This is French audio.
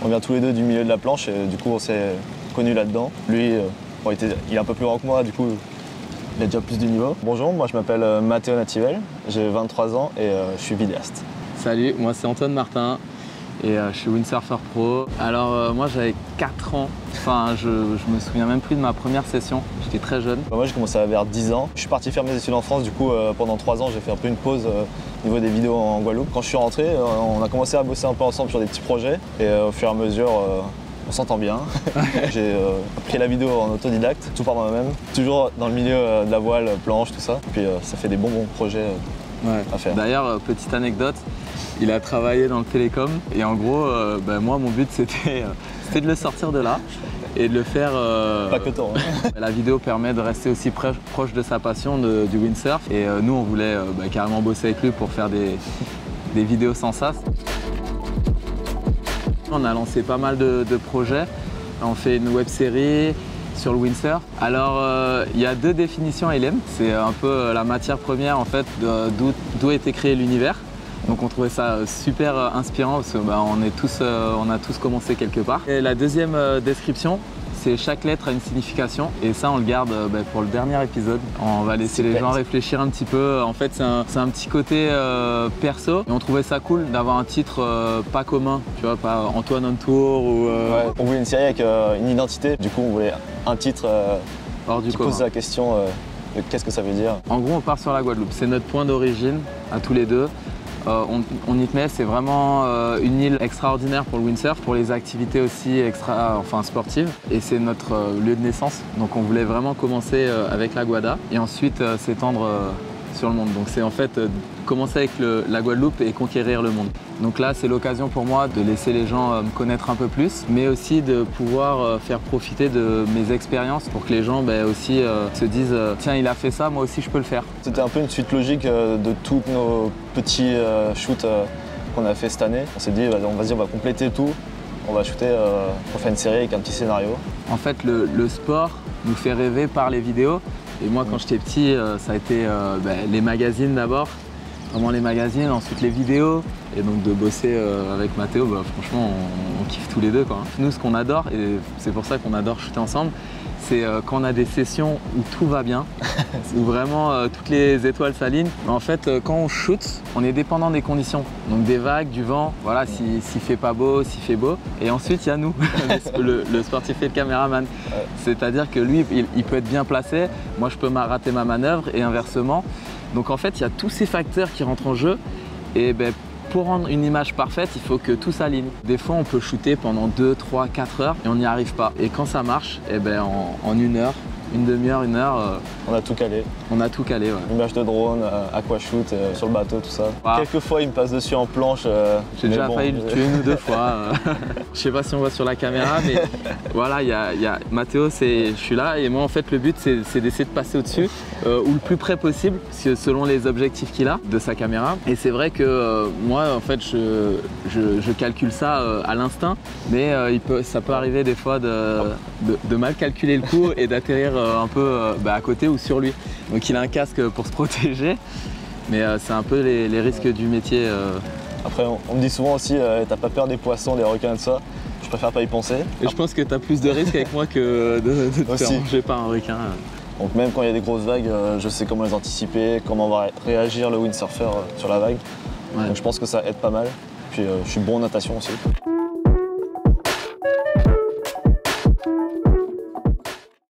On vient tous les deux du milieu de la planche et du coup on s'est connus là-dedans. Lui, il est un peu plus grand que moi, du coup il a déjà plus de niveau. Bonjour, moi je m'appelle Matteo Nativel, j'ai 23 ans et je suis vidéaste. Salut, moi c'est Antoine Martin et je suis windsurfer pro. Alors moi j'avais 4 ans, enfin je me souviens même plus de ma première session, j'étais très jeune. Moi j'ai commencé vers 10 ans. Je suis parti faire mes études en France, du coup pendant 3 ans j'ai fait un peu une pause au niveau des vidéos en Guadeloupe. Quand je suis rentré, on a commencé à bosser un peu ensemble sur des petits projets et au fur et à mesure on s'entend bien. J'ai appris la vidéo en autodidacte, tout par moi-même, toujours dans le milieu de la voile, planche, tout ça. Puis ça fait des bons projets à faire. D'ailleurs, petite anecdote, il a travaillé dans le télécom et en gros, moi mon but c'était de le sortir de là et de le faire. Pas que toi. Hein. La vidéo permet de rester aussi proche de sa passion du windsurf et nous on voulait carrément bosser avec lui pour faire des vidéos sans sas. On a lancé pas mal de projets. On fait une web série sur le windsurf. Alors il y a 2 définitions à ILM. C'est un peu la matière première en fait d'où a été créé l'univers. Donc on trouvait ça super inspirant parce qu'on a tous commencé quelque part. Et la deuxième description, c'est chaque lettre a une signification et ça on le garde pour le dernier épisode. On va laisser les gens réfléchir un petit peu. En fait c'est un petit côté perso et on trouvait ça cool d'avoir un titre pas commun, tu vois, pas Antoine on tour ou… Ouais, on voulait une série avec une identité, du coup on voulait un titre qui pose la question de qu'est-ce que ça veut dire. En gros on part sur la Guadeloupe, c'est notre point d'origine à tous les deux. On y tenait, c'est vraiment une île extraordinaire pour le windsurf, pour les activités aussi sportives. Et c'est notre lieu de naissance. Donc on voulait vraiment commencer avec la Guada et ensuite s'étendre sur le monde. Donc c'est en fait commencer avec la Guadeloupe et conquérir le monde. Donc là c'est l'occasion pour moi de laisser les gens me connaître un peu plus, mais aussi de pouvoir faire profiter de mes expériences pour que les gens aussi se disent tiens il a fait ça, moi aussi je peux le faire. C'était un peu une suite logique de tous nos petits shoots qu'on a fait cette année. On s'est dit vas-y on va compléter tout, on va shooter, on fait une série avec un petit scénario. En fait le sport nous fait rêver par les vidéos et moi quand j'étais petit ça a été les magazines d'abord. Vraiment les magazines, ensuite les vidéos et donc de bosser avec Matteo, franchement on kiffe tous les deux quoi. Nous ce qu'on adore et c'est pour ça qu'on adore shooter ensemble, c'est quand on a des sessions où tout va bien, où vraiment toutes les étoiles s'alignent. En fait quand on shoot, on est dépendant des conditions, donc des vagues, du vent, voilà, s'il fait pas beau, s'il fait beau. Et ensuite il y a nous, le sportif et le caméraman. Ouais. C'est-à-dire que lui il peut être bien placé, moi je peux rater ma manœuvre et inversement. Donc en fait, il y a tous ces facteurs qui rentrent en jeu et pour rendre une image parfaite, il faut que tout s'aligne. Des fois, on peut shooter pendant 2, 3, 4 heures et on n'y arrive pas. Et quand ça marche, en 1 heure, une demi-heure, 1 heure… on a tout calé. On a tout calé, ouais. Image de drone, aquashoot, sur le bateau, tout ça. Ah. Quelques fois, il me passe dessus en planche. J'ai déjà failli le tuer 1 ou 2 fois. Je sais pas si on voit sur la caméra, mais voilà, il y a Matteo, je suis là et moi, en fait, le but, c'est d'essayer de passer au-dessus ou le plus près possible, selon les objectifs qu'il a de sa caméra. Et c'est vrai que moi, en fait, je calcule ça à l'instinct, mais ça peut arriver des fois de mal calculer le coup et d'atterrir un peu à côté ou sur lui. Donc il a un casque pour se protéger, mais c'est un peu les risques du métier. Après on me dit souvent aussi t'as pas peur des poissons, des requins, de ça. Je préfère pas y penser. Et je pense que t'as plus de risques avec moi que de te faire manger par un requin. Donc même quand il y a des grosses vagues, je sais comment les anticiper, comment va réagir le windsurfer sur la vague. Ouais. Donc je pense que ça aide pas mal. Puis je suis bon en natation aussi.